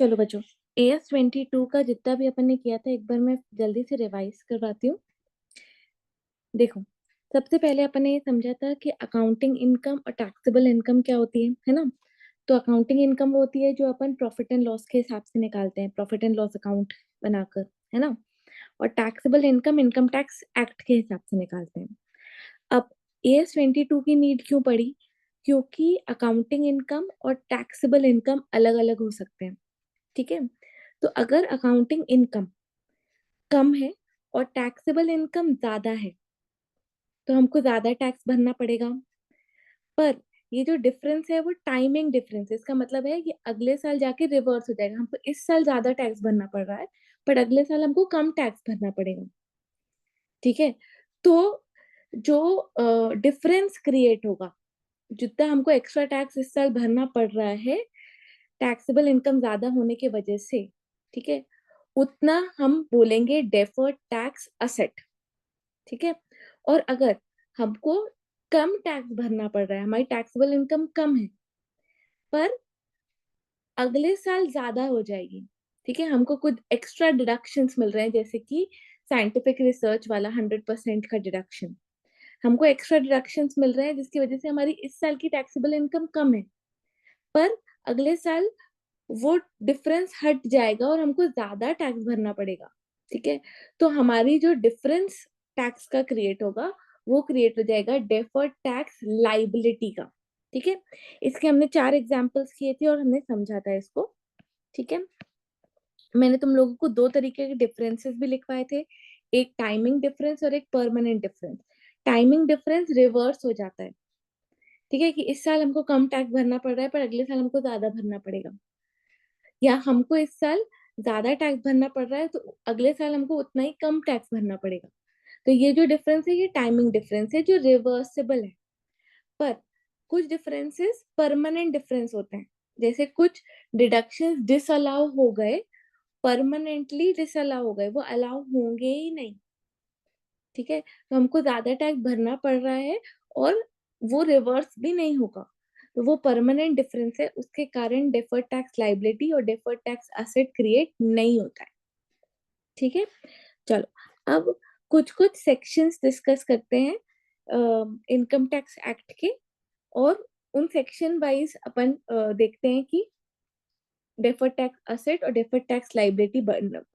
चलो बच्चों, AS22 का जितना भी अपन ने किया था एक बार मैं जल्दी से रिवाइज करवाती हूँ। देखो, सबसे पहले अपन ने ये समझा था कि अकाउंटिंग इनकम और टैक्सेबल इनकम क्या होती है ना। तो अकाउंटिंग इनकम वो होती है जो अपन प्रॉफिट एंड लॉस के हिसाब से निकालते हैं, प्रॉफिट एंड लॉस अकाउंट बनाकर, है ना। और taxable income income tax act के हिसाब से निकालते हैं। अब AS22 की नीड क्यों पड़ी? क्योंकि अकाउंटिंग इनकम और टैक्सेबल इनकम अलग अलग हो सकते हैं। ठीक है, तो अगर अकाउंटिंग इनकम कम है और टैक्सेबल इनकम ज्यादा है तो हमको ज्यादा टैक्स भरना पड़ेगा। पर ये जो डिफरेंस है वो टाइमिंग डिफरेंस है। इसका मतलब है कि अगले साल जाके रिवर्स हो जाएगा। हमको इस साल ज्यादा टैक्स भरना पड़ रहा है पर अगले साल हमको कम टैक्स भरना पड़ेगा। ठीक है, तो जो डिफरेंस क्रिएट होगा, जितना हमको एक्स्ट्रा टैक्स इस साल भरना पड़ रहा है टैक्सेबल इनकम ज्यादा होने की वजह से, ठीक है, उतना हम बोलेंगे डेफर्ड टैक्स असेट। ठीक है, और अगर हमको कम टैक्स भरना पड़ रहा है, हमारी टैक्सेबल इनकम कम है पर अगले साल ज्यादा हो जाएगी, ठीक है, हमको कुछ एक्स्ट्रा डिडक्शंस मिल रहे हैं जैसे कि साइंटिफिक रिसर्च वाला 100% का डिडक्शन, हमको एक्स्ट्रा डिडक्शंस मिल रहे हैं जिसकी वजह से हमारी इस साल की टैक्सेबल इनकम कम है पर अगले साल वो डिफरेंस हट जाएगा और हमको ज्यादा टैक्स भरना पड़ेगा। ठीक है, तो हमारी जो डिफरेंस टैक्स का क्रिएट होगा वो क्रिएट हो जाएगा डेफर्ड टैक्स लाइबिलिटी का। ठीक है, इसके हमने 4 एग्जांपल्स किए थे और हमने समझा था इसको। ठीक है, मैंने तुम लोगों को 2 तरीके के डिफरेंसेस भी लिखवाए थे, एक टाइमिंग डिफरेंस और एक permanent difference. Timing difference reverse हो जाता है, ठीक है, कि इस साल हमको कम टैक्स भरना पड़ रहा है पर अगले साल हमको ज्यादा भरना पड़ेगा, या हमको इस साल ज्यादा टैक्स भरना पड़ रहा है तो अगले साल हमको उतना ही कम टैक्स भरना पड़ेगा। तो ये जो डिफरेंस है ये टाइमिंग डिफरेंस है जो रिवर्सिबल है। पर कुछ डिफरेंसेस परमानेंट डिफरेंस होते हैं, जैसे कुछ डिडक्शंस डिसअलाउ हो गए, परमानेंटली डिसअलाउ हो गए, वो अलाउ होंगे ही नहीं। ठीक है, तो हमको ज्यादा टैक्स भरना पड़ रहा है और वो रिवर्स भी नहीं होगा, तो वो परमानेंट डिफरेंस है, उसके कारण डेफर्ड टैक्स लाइबिलिटी और डेफर्ड टैक्स एसेट क्रिएट नहीं होता है। ठीक है, चलो अब कुछ कुछ सेक्शंस डिस्कस करते हैं इनकम टैक्स एक्ट के, और उन सेक्शन वाइज अपन देखते हैं कि डेफर्ड टैक्स एसेट और डेफर्ड टैक्स लाइबिलिटी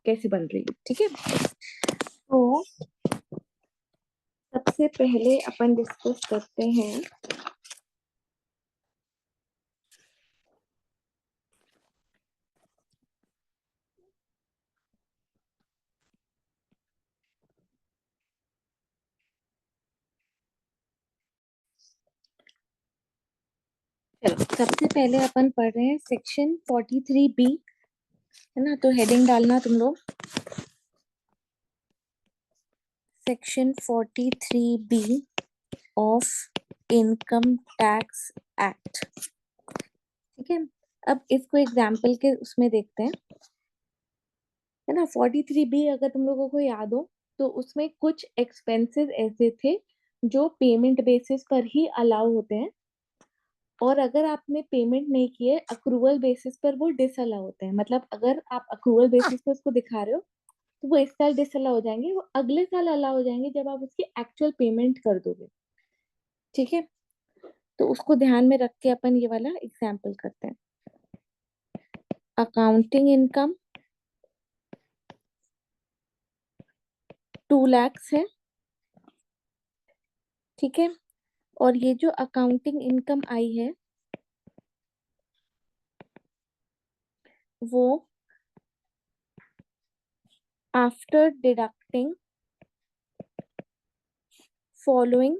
कैसे बन रही है। ठीक है, तो सबसे पहले अपन डिस्कस करते हैं चलो सबसे पहले अपन पढ़ रहे हैं सेक्शन 43B, है ना। तो हेडिंग डालना तुम लोग, section 43B of income tax act. ठीक है, अब इसको एग्जाम्पल के उसमें देखते हैं, है ना। 43B अगर तुम लोगों को याद हो तो उसमें कुछ एक्सपेंसेस ऐसे थे जो पेमेंट बेसिस पर ही अलाउ होते हैं, और अगर आपने पेमेंट नहीं किए अक्रूवल बेसिस पर वो डिसअलाउ होते हैं। मतलब अगर आप अक्रूवल बेसिस पर उसको दिखा रहे हो तो वो इस साल डिसअलाउ हो जाएंगे, वो अगले साल अलाउ हो जाएंगे जब आप उसकी एक्चुअल पेमेंट कर दोगे। ठीक है, तो उसको ध्यान में रख के अपन ये वाला एग्जाम्पल करते हैं। अकाउंटिंग इनकम 2 लाख है, ठीक है, और ये जो अकाउंटिंग इनकम आई है वो after deducting following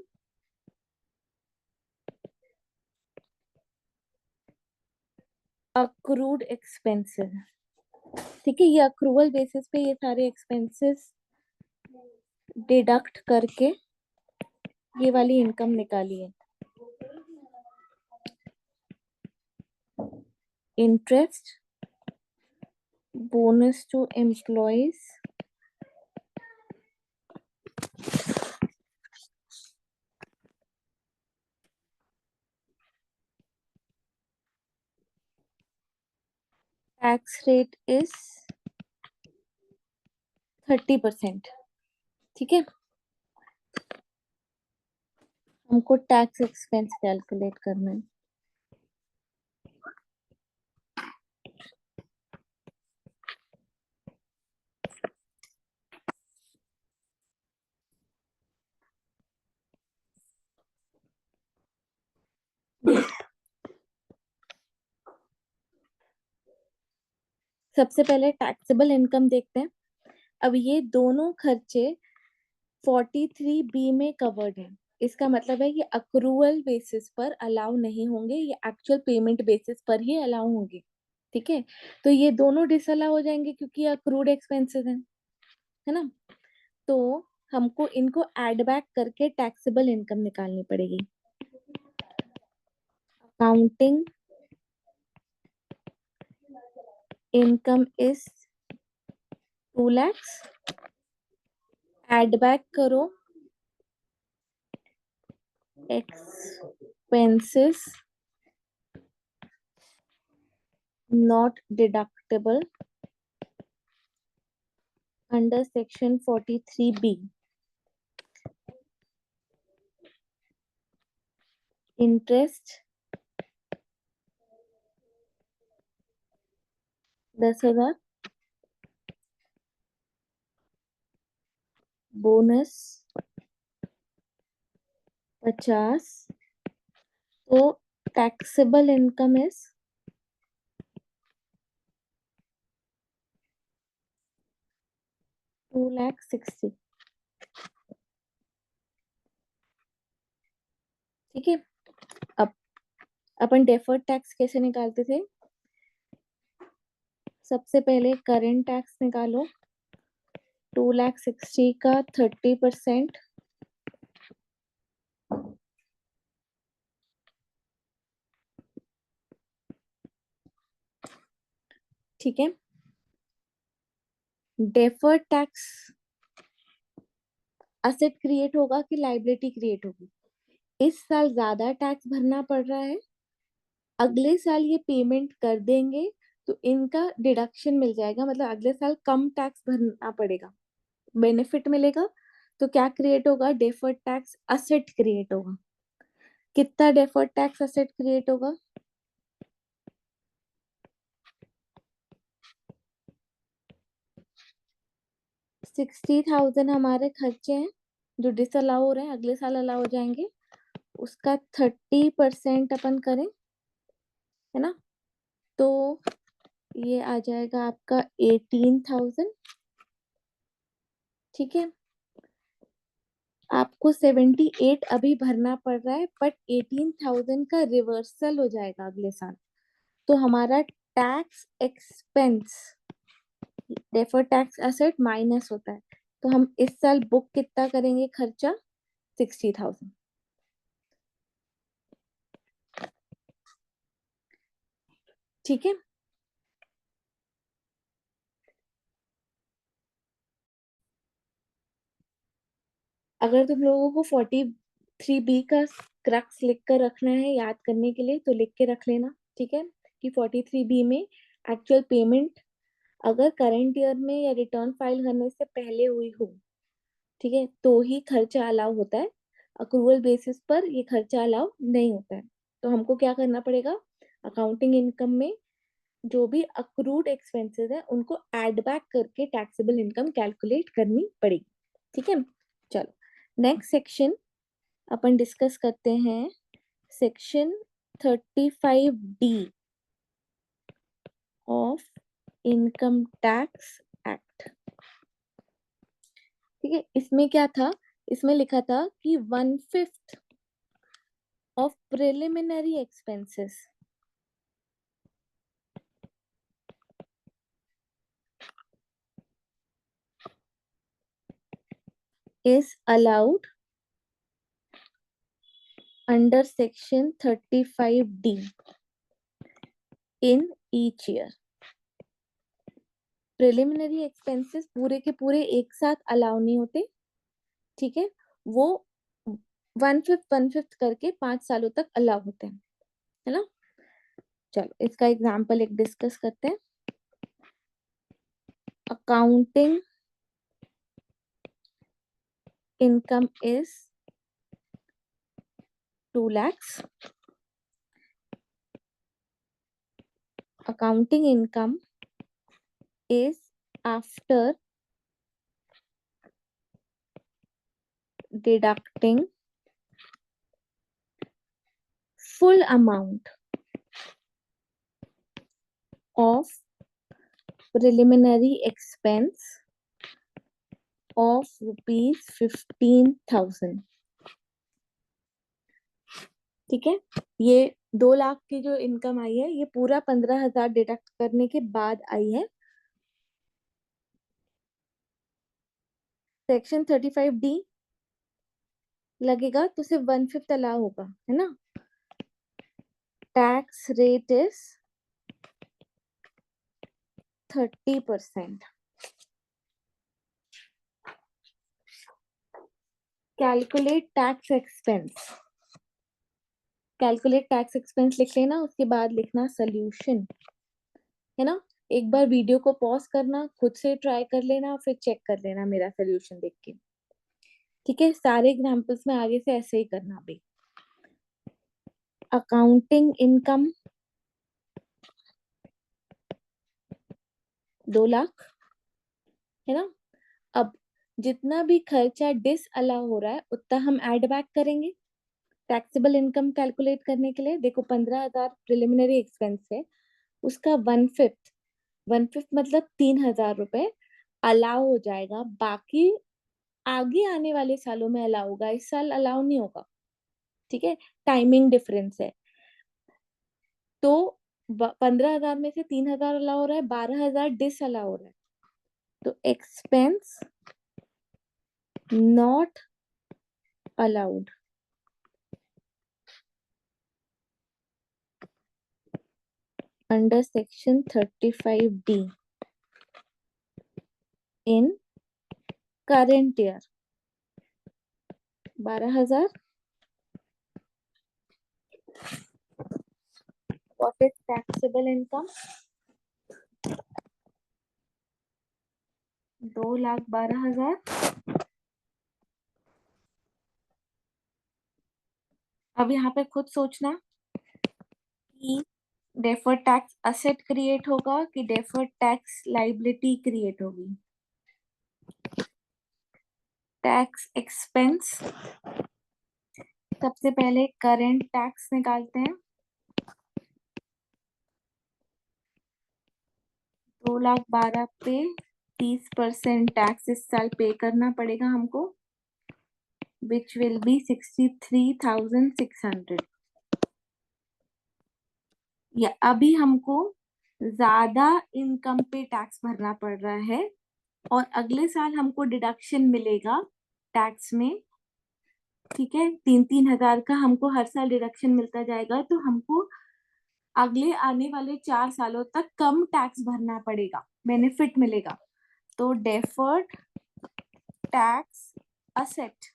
accrued expenses. ठीक है, ये अक्रूवल बेसिस पे ये सारे एक्सपेंसेस डिडक्ट करके ये वाली इनकम निकाली है। Interest, bonus to employees, tax rate is 30%। ठीक है, हमको टैक्स एक्सपेंस कैलकुलेट करना है। सबसे पहले टैक्सेबल इनकम देखते हैं। अब ये दोनों खर्चे 43B में कवर्ड है। इसका मतलब है ये अक्रूवल बेसिस पर अलाउ नहीं होंगे, ये एक्चुअल पेमेंट बेसिस पर ही अलाउ होंगे। ठीक है, तो ये दोनों डिसअलाउ हो जाएंगे क्योंकि ये अक्रूड एक्सपेंसेस हैं, है ना। तो हमको इनको एड बैक करके टैक्सेबल इनकम निकालनी पड़ेगी। Accounting income is 2 lakhs, add back करो expenses not deductible under section 43B. Interest 10,000, bonus 50। तो टैक्सेबल इनकम इज 2,60,000। ठीक है, अब अपन डेफर्ड टैक्स कैसे निकालते थे? सबसे पहले करंट टैक्स निकालो, 2,60,000 का 30%। ठीक है, डेफर्ड टैक्स असेट क्रिएट होगा कि लाइबिलिटी क्रिएट होगी? इस साल ज्यादा टैक्स भरना पड़ रहा है, अगले साल ये पेमेंट कर देंगे तो इनका डिडक्शन मिल जाएगा, मतलब अगले साल कम टैक्स भरना पड़ेगा, बेनिफिट मिलेगा। तो क्या क्रिएट होगा? डेफर्ड टैक्स असेट क्रिएट होगा। कितना डेफर्ड टैक्स असेट क्रिएट होगा? 60,000 हमारे खर्चे हैं जो डिसअलाउ हो रहे हैं, अगले साल अलाउ हो जाएंगे। उसका 30% अपन करें, है ना, तो ये आ जाएगा आपका 18,000। ठीक है, आपको 78 अभी भरना पड़ रहा है, बट 18,000 का रिवर्सल हो जाएगा अगले साल। तो हमारा tax expense deferred tax asset minus होता है, तो हम इस साल बुक कितना करेंगे खर्चा? 60,000। ठीक है, अगर तुम लोगों को 43B का क्रक्स लिख कर रखना है याद करने के लिए तो लिख के रख लेना। ठीक है, कि 43B में एक्चुअल पेमेंट अगर करंट ईयर में या रिटर्न फाइल करने से पहले हुई हो, ठीक है, तो ही खर्चा अलाउ होता है। अक्रूवल बेसिस पर ये खर्चा अलाउ नहीं होता है। तो हमको क्या करना पड़ेगा? अकाउंटिंग इनकम में जो भी अक्रूड एक्सपेंसेस है उनको ऐड बैक करके टैक्सेबल इनकम कैलकुलेट करनी पड़ेगी। ठीक है, चलो नेक्स्ट सेक्शन अपन डिस्कस करते हैं, section 35D of income tax act. ठीक है, इसमें क्या था? इसमें लिखा था कि 1/5 of preliminary expenses is allowed under section 35D in each year। Preliminary expenses पूरे के पूरे एक साथ अलाउ नहीं होते। ठीक है, वो 1/5 करके 5 सालों तक अलाउ होते हैं, है ना। चलो इसका एग्जाम्पल एक डिस्कस करते हैं। accounting income is 2 lakhs. Accounting income is after deducting full amount of preliminary expense of rupees 15,000. ठीक है, ये 2 लाख की जो इनकम आई है ये पूरा 15,000 डिडक्ट करने के बाद आई है. सेक्शन 35D लगेगा तो सिर्फ 1/5 अलाउ होगा, है ना. Tax rate is 30%. Calculate tax expense. Calculate tax expense लिख लेना, उसके बाद लिखना सोल्यूशन, है ना. एक बार वीडियो को पॉज करना, खुद से ट्राई कर लेना, फिर चेक कर लेना मेरा सोल्यूशन देख के. ठीक है, सारे एग्जांपल्स में आगे से ऐसे ही करना भी. अकाउंटिंग इनकम 2 लाख, है ना. अब जितना भी खर्चा डिस अलाउ हो रहा है उतना हम ऐड बैक करेंगे टैक्सेबल इनकम कैलकुलेट करने के लिए. देखो 15,000 प्रिलिमिनरी एक्सपेंस है, उसका 1/5 मतलब 3,000 रुपए अलाउ हो जाएगा. बाकी आगे आने वाले सालों में अलाउ होगा, इस साल अलाउ नहीं होगा. ठीक है, टाइमिंग डिफरेंस है. तो 15,000 में से 3,000 अलाउ हो रहा है, 12,000 डिस अलाउ हो रहा है. तो expense not allowed under section 35D in current year. 12,000. What is taxable income? 2,12,000. अब यहाँ पे खुद सोचना कि डेफर्ड टैक्स असेट क्रिएट होगा कि डेफर्ड टैक्स लाइबिलिटी क्रिएट होगी. टैक्स एक्सपेंस, सबसे पहले करंट टैक्स निकालते हैं. 2,12,000 पे 30% टैक्स इस साल पे करना पड़ेगा हमको, which will be 63,600. या अभी हमको ज्यादा इनकम पे टैक्स भरना पड़ रहा है और अगले साल हमको डिडक्शन मिलेगा टैक्स में. ठीक है, 3,000 का हमको हर साल डिडक्शन मिलता जाएगा, तो हमको अगले आने वाले 4 सालों तक कम टैक्स भरना पड़ेगा, बेनिफिट मिलेगा. तो डेफर्ड टैक्स असेट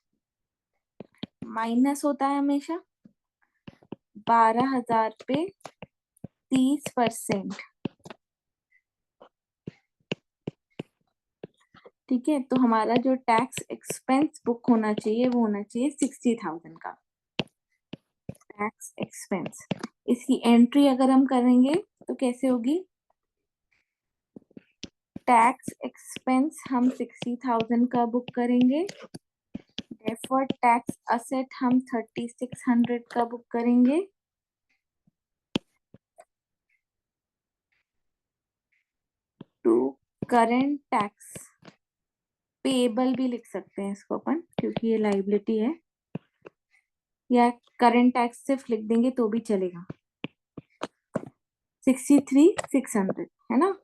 माइनस होता है हमेशा. 12,000 पे 30%. ठीक है, तो हमारा जो टैक्स एक्सपेंस बुक होना चाहिए वो होना चाहिए 60,000 का टैक्स एक्सपेंस. इसकी एंट्री अगर हम करेंगे तो कैसे होगी? टैक्स एक्सपेंस हम 60,000 का बुक करेंगे, डेफर्ड टैक्स असेट हम 3,600 का बुक करेंगे. टू करंट टैक्स पेएबल भी लिख सकते हैं इसको अपन, क्योंकि ये लाइबिलिटी है, या करंट टैक्स सिर्फ लिख देंगे तो भी चलेगा. 63,600 है ना.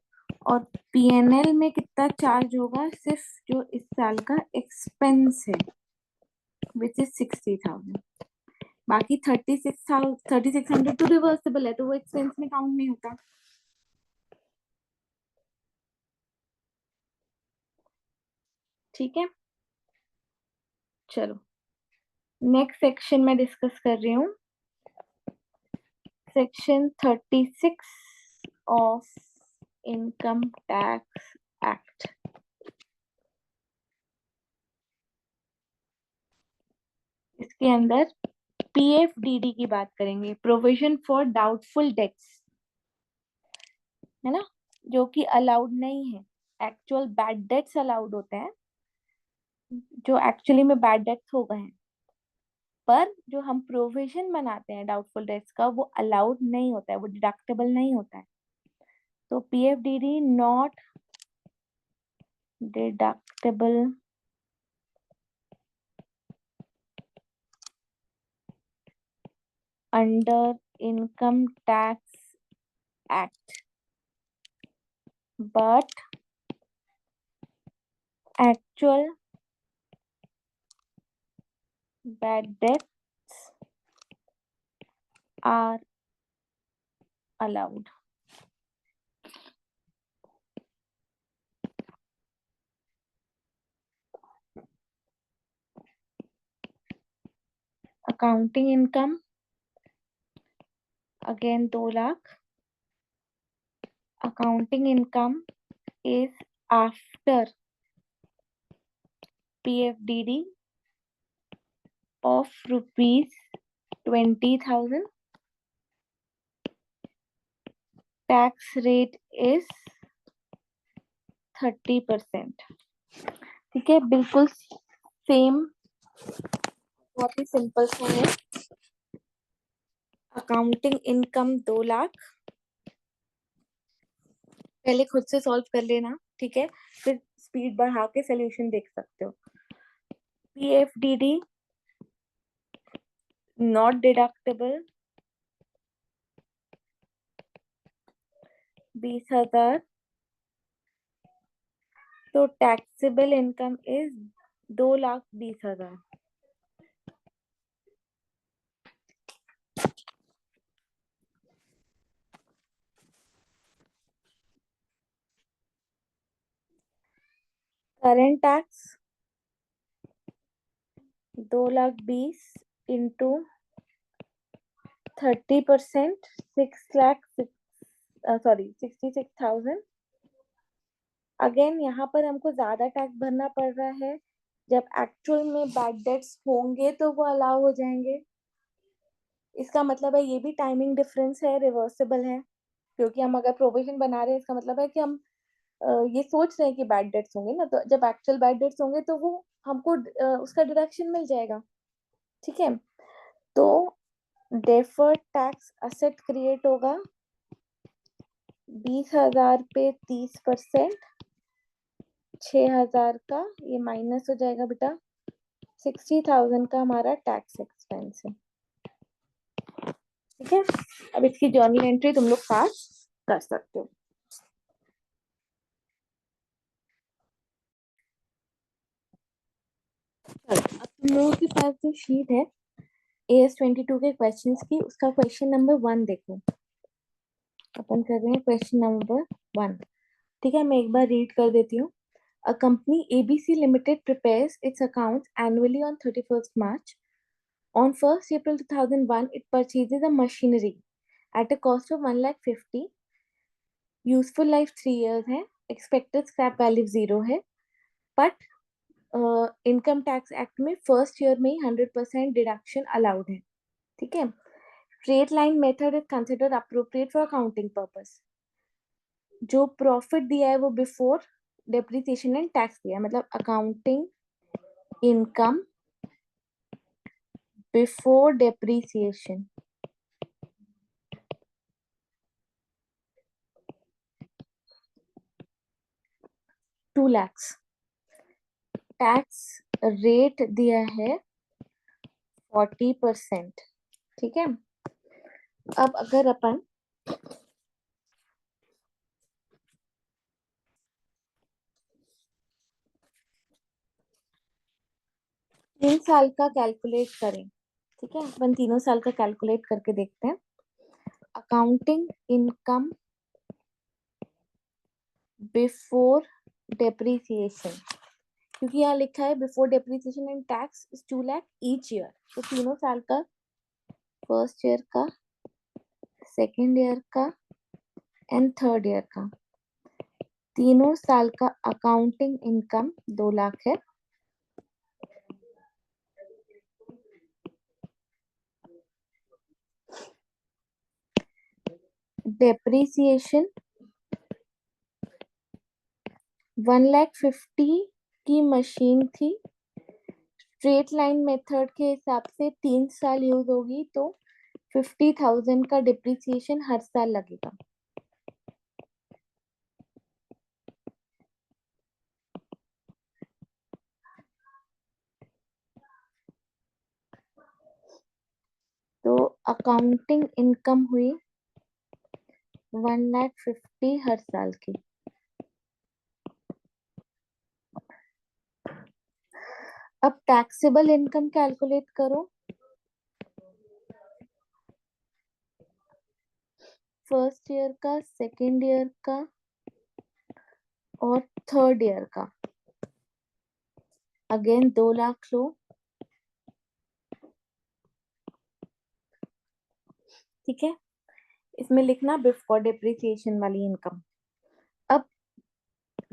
और पीएनएल में कितना चार्ज होगा? सिर्फ जो इस साल का एक्सपेंस है विच इज 60,000. बाकी 36,600 तो रिवर्सिबल है, तो वो एक्सपेंस में काउंट नहीं होता. ठीक है, चलो नेक्स्ट सेक्शन में डिस्कस कर रही हूँ. Section 36 of income tax act. इसके अंदर पीएफडीडी की बात करेंगे, प्रोविजन फॉर डाउटफुल डेट्स, है ना, जो कि अलाउड नहीं है। एक्चुअल बैड डेट्स अलाउड होते हैं, जो एक्चुअली में बैड डेट्स हो गए हैं, पर जो हम प्रोविजन बनाते हैं डाउटफुल डेट्स का, वो अलाउड नहीं होता है, वो डिडक्टेबल नहीं होता है। तो PFDD not deductible under income tax act, but actual bad debts are allowed. Accounting income again 2 lakh. Accounting income is after PFDD of rupees 20,000. Tax rate is 30%. ठीक है, बिल्कुल सेम, बहुत ही सिंपल सा है। अकाउंटिंग इनकम 2 लाख, पहले खुद से solve कर लेना, ठीक है, फिर स्पीड बढ़ा के सोल्यूशन देख सकते हो। पीएफडीडी नॉट डिडक्टेबल 20,000, तो taxable income is 2,20,000। Current tax 2,20,000 into 30%, 66,000। Again यहाँ पर हमको ज्यादा टैक्स भरना पड़ रहा है, जब एक्चुअल में बैड डेट्स होंगे तो वो अलाउ हो जाएंगे। इसका मतलब है ये भी टाइमिंग डिफरेंस है, रिवर्सिबल है, क्योंकि हम अगर प्रोविजन बना रहे हैं, इसका मतलब है कि हम ये सोच रहे हैं कि बैड डेट्स होंगे ना, तो जब एक्चुअल बैड डेट्स होंगे तो वो हमको उसका डिडक्शन मिल जाएगा। ठीक है, तो डेफर्ड टैक्स असेट क्रिएट होगा 20,000 पे 30%, 6,000 का ये माइनस हो जाएगा बेटा, 60,000 का हमारा टैक्स एक्सपेंस है। ठीक है, अब इसकी जर्नल एंट्री तुम लोग पास कर सकते हो। अब तुम लोगों के पास जो शीट है AS22 के क्वेश्चंस की, उसका क्वेश्चन नंबर 1 देखो। अपन कर रहे हैं क्वेश्चन नंबर 1। ठीक है, मैं एक बार रीड कर देती हूँ। A company ABC Limited prepares its accounts annually on 31st March. On 1st April 2001, it purchases a machinery at a cost of 1,50,000. Useful life 3 years है, expected scrap value 0 है, but income tax act में first year में ही 100% deduction allowed है। ठीक है, straight line method is considered appropriate for accounting purpose. जो profit दिया है वो बिफोर डेप्रिसिएशन एंड टैक्स दिया है, मतलब accounting income before depreciation 2 lakhs। Tax rate दिया है 40%। ठीक है, अब अगर अपन 3 साल का कैलकुलेट करें, ठीक है, अपन तीनों साल का कैलकुलेट करके देखते हैं। अकाउंटिंग इनकम बिफोर डेप्रिसिएशन, क्योंकि यहाँ लिखा है before depreciation and tax is 2 lakh each year, तो तीनों साल का, फर्स्ट ईयर का, सेकेंड ईयर का एंड थर्ड ईयर का, तीनों साल का अकाउंटिंग इनकम 2 लाख है। डेप्रीसिएशन 1,50,000 की मशीन थी। स्ट्रेट लाइन मेथड के हिसाब से 3 साल यूज होगी तो 50,000 का डिप्रिसिएशन हर साल लगेगा। तो अकाउंटिंग इनकम हुई 1,50,000 हर साल की। अब टैक्सेबल इनकम कैलकुलेट करो। फर्स्ट ईयर का, सेकेंड ईयर का और थर्ड ईयर का। अगेन 2 लाख लो। ठीक है, इसमें लिखना बिफोर डिप्रिसिएशन वाली इनकम। अब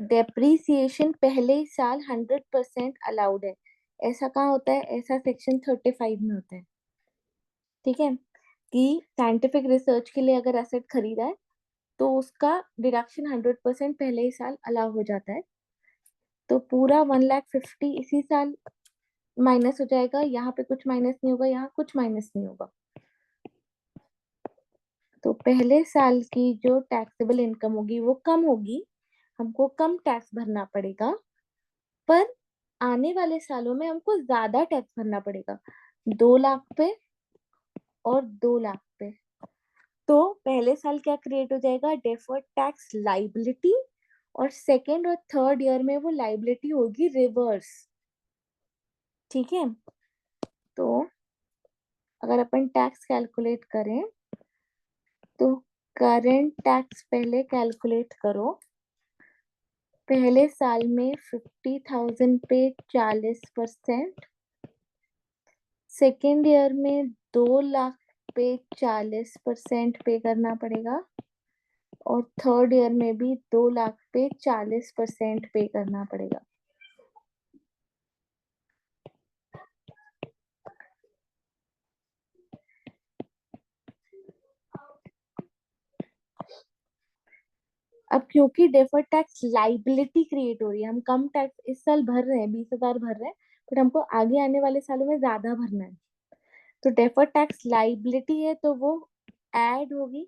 डेप्रीसिएशन पहले ही साल 100% अलाउड है। ऐसा कहाँ होता है? ऐसा सेक्शन 35 में होता है। ठीक है, कि साइंटिफिक रिसर्च के लिए अगर एसेट खरीदा है तो उसका डिडक्शन 100% पहले ही साल अलाउ हो जाता है। तो पूरा 1,50,000 इसी साल माइनस हो जाएगा। यहाँ पे कुछ माइनस नहीं होगा, यहाँ कुछ माइनस नहीं होगा। तो पहले साल की जो टैक्सेबल इनकम होगी वो कम होगी, हमको कम टैक्स भरना पड़ेगा। पर आने वाले सालों में हमको ज्यादा टैक्स भरना पड़ेगा, 2 लाख पे और 2 लाख पे। तो पहले साल क्या क्रिएट हो जाएगा? Deferred tax liability. और सेकेंड और थर्ड ईयर में वो लाइबिलिटी होगी रिवर्स। ठीक है, तो अगर अपन टैक्स कैलकुलेट करें तो करंट टैक्स पहले कैलकुलेट करो। पहले साल में 50,000 पे 40%, सेकेंड ईयर में 2 लाख पे 40% पे करना पड़ेगा और थर्ड ईयर में भी 2 लाख पे 40% पे करना पड़ेगा। अब क्योंकि डेफर्ड टैक्स लाइबिलिटी क्रिएट हो रही है, हम कम टैक्स इस साल भर रहे हैं, 20,000 भर रहे हैं, बट हमको आगे आने वाले सालों में ज्यादा भरना है। तो डेफर्ड टैक्स लाइबिलिटी है तो वो ऐड होगी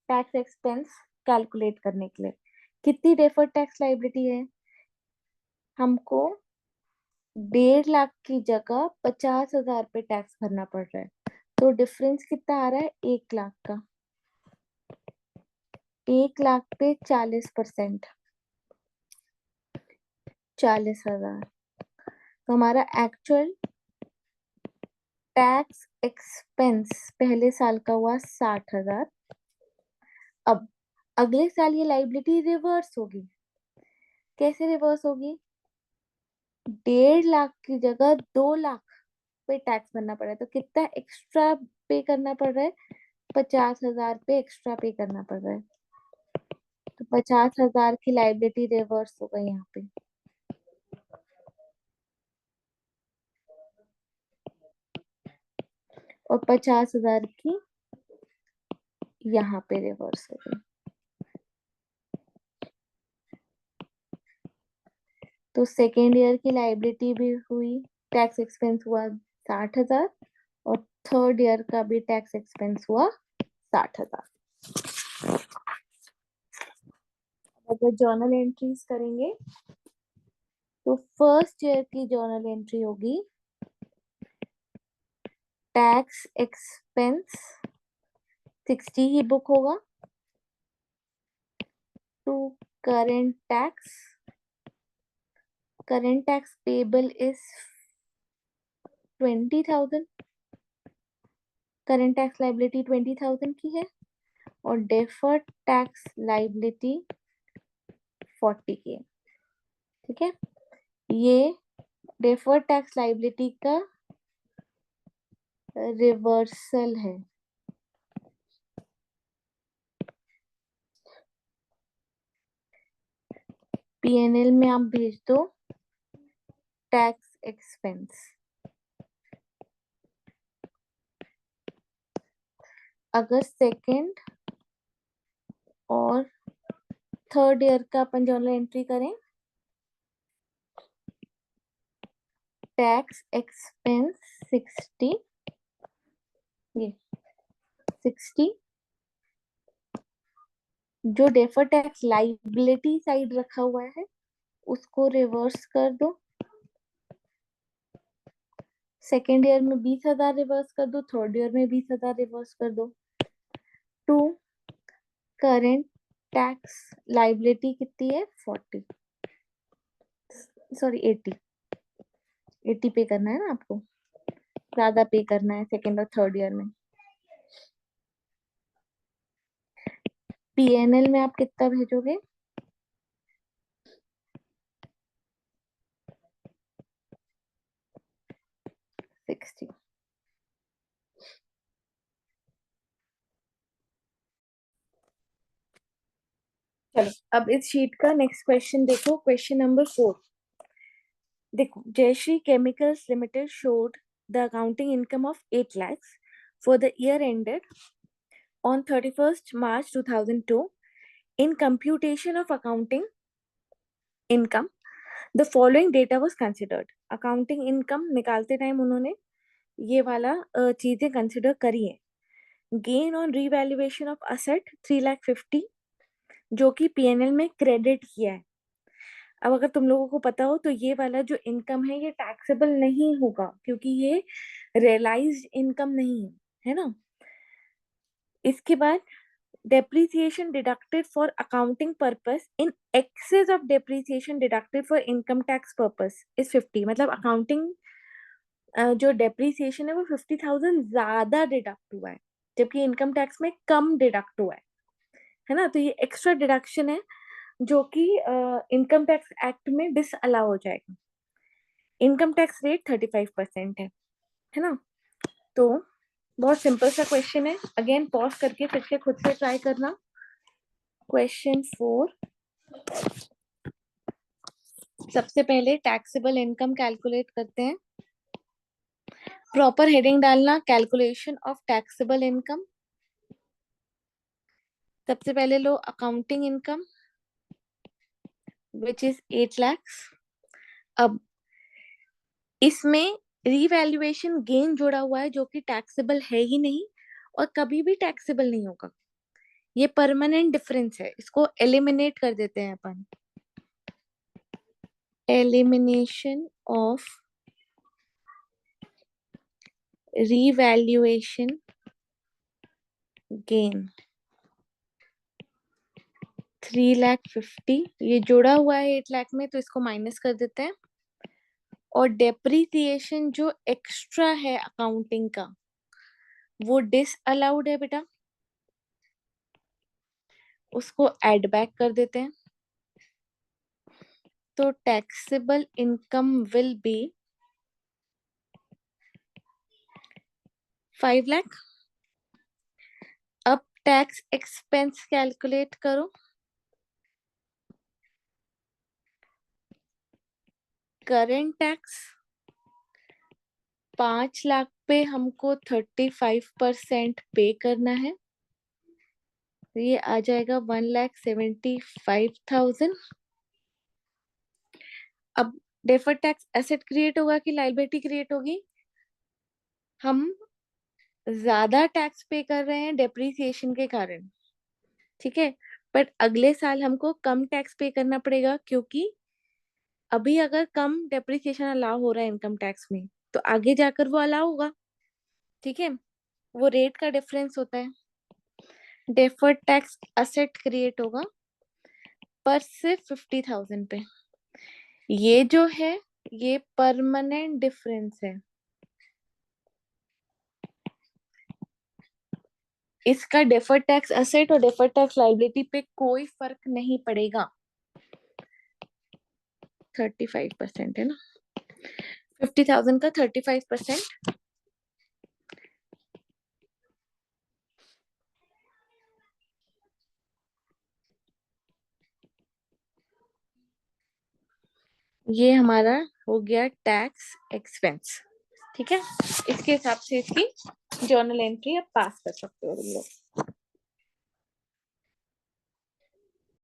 टैक्स एक्सपेंस कैलकुलेट करने के लिए। कितनी डेफर्ड टैक्स लाइबिलिटी है? हमको 1,50,000 की जगह 50,000 पे टैक्स भरना पड़ रहा है। तो डिफरेंस कितना आ रहा है? 1 लाख का। 1 लाख पे 40%, 40,000। तो हमारा एक्चुअल टैक्स एक्सपेंस पहले साल का हुआ 60,000। अब अगले साल ये लाइबिलिटी रिवर्स होगी। कैसे रिवर्स होगी? 1,50,000 की जगह 2 लाख पे टैक्स भरना पड़ रहा है। तो कितना एक्स्ट्रा पे करना पड़ रहा है? 50,000 पे एक्स्ट्रा पे करना पड़ रहा है। तो 50,000 की लाइबिलिटी रिवर्स हो गई यहाँ पे। और 50,000 की यहाँ पे रिवर्स हो गई। तो सेकेंड ईयर की लाइबिलिटी भी हुई, टैक्स एक्सपेंस हुआ 60,000 और थर्ड ईयर का भी टैक्स एक्सपेंस हुआ 60,000। अगर जर्नल एंट्रीज करेंगे तो फर्स्ट ईयर की जर्नल एंट्री होगी टैक्स एक्सपेंस 60 ही बुक होगा to current tax. Current tax payable is 20,000। Current tax liability 20,000 की है और डेफर्ड टैक्स लाइबिलिटी 40 की है। ठीक है, ये डेफर्ड टैक्स लाइबिलिटी का रिवर्सल है। पीएनएल में आप भेज दो टैक्स एक्सपेंस। अगर सेकंड और थर्ड ईयर का अपन जर्नल एंट्री करें, टैक्स एक्सपेंस 60, ये 60, जो डेफर टैक्स लाइबिलिटी साइड रखा हुआ है उसको रिवर्स कर दो। सेकेंड ईयर में 20,000 रिवर्स कर दो, थर्ड ईयर में 20,000 रिवर्स कर दो। टू करेंट टैक्स लाइबिलिटी कितनी है? 40, सॉरी 80, 80 पे करना है ना आपको, ज्यादा पे करना है सेकेंड और थर्ड ईयर में। पीएनएल में आप कितना भेजोगे? 60। चलो अब इस शीट का नेक्स्ट क्वेश्चन देखो, क्वेश्चन नंबर 4। देखो, Jayashree Chemicals Limited showed the accounting income of 8 lakhs for the year ended on 31st March 2002. In computation of accounting income, the following data was considered. Accounting income निकालते time उन्होंने ये वाला चीजें consider करी है। Gain on revaluation of asset 3,50,000 जो कि PNL में क्रेडिट किया है। अब अगर तुम लोगों को पता हो तो ये वाला जो इनकम है ये टैक्सेबल नहीं होगा क्योंकि ये रियलाइज्ड इनकम नहीं है ना। इसके बाद depreciation deducted for accounting purpose in excess of depreciation deducted for income tax purpose is 50। मतलब अकाउंटिंग जो डेप्रिसिएशन है वो 50,000 ज्यादा डिडक्ट हुआ है जबकि इनकम टैक्स में कम डिडक्ट हुआ है ना। तो ये एक्स्ट्रा डिडक्शन है जो कि इनकम टैक्स एक्ट में डिसअलाउ हो जाएगा। इनकम टैक्स रेट 35% है ना। तो बहुत सिंपल सा क्वेश्चन है, अगेन पॉज करके फिर से खुद से ट्राई करना। क्वेश्चन 4, सबसे पहले टैक्सेबल इनकम कैलकुलेट करते हैं। प्रॉपर हेडिंग डालना, कैलकुलेशन ऑफ टैक्सेबल इनकम। सबसे पहले लो accounting income which is 8 lakhs। अब इसमें रीवैल्यूएशन गेन जुड़ा हुआ है जो कि टैक्सेबल है ही नहीं और कभी भी टैक्सेबल नहीं होगा। ये परमानेंट डिफरेंस है, इसको एलिमिनेट कर देते हैं अपन। एलिमिनेशन ऑफ revaluation gain 3,50,000, ये जुड़ा हुआ है 8 लाख में तो इसको माइनस कर देते हैं। और डेप्रिसिएशन जो एक्स्ट्रा है अकाउंटिंग का वो डिसअलाउड है बेटा, उसको ऐड बैक कर देते हैं। तो taxable income will be 5 lakh. अब टैक्स एक्सपेंस कैलकुलेट करो। करेंट टैक्स 5 लाख पे हमको 35% पे करना है, तो ये आ जाएगा 1,75,000। अब डेफर्ड टैक्स एसेट क्रिएट होगा कि लायबिलिटी क्रिएट होगी? हम ज्यादा टैक्स पे कर रहे हैं डेप्रिसिएशन के कारण, ठीक है, बट अगले साल हमको कम टैक्स पे करना पड़ेगा क्योंकि अभी अगर कम डेप्रिसिएशन अलाउ हो रहा है इनकम टैक्स में तो आगे जाकर वो अलाउ होगा, ठीक है। वो रेट का डिफरेंस होता है। डेफर्ड टैक्स असेट क्रिएट होगा पर सिर्फ 50,000 पे। ये जो है ये परमानेंट डिफरेंस है, इसका डेफर्ड टैक्स असेट और डेफर्ड टैक्स लायबिलिटी पे कोई फर्क नहीं पड़ेगा। 35% है ना, 50,000 का 35%। ये हमारा हो गया टैक्स एक्सपेंस। ठीक है, इसके हिसाब से इसकी जर्नल एंट्री आप पास कर सकते हो तुम लोग।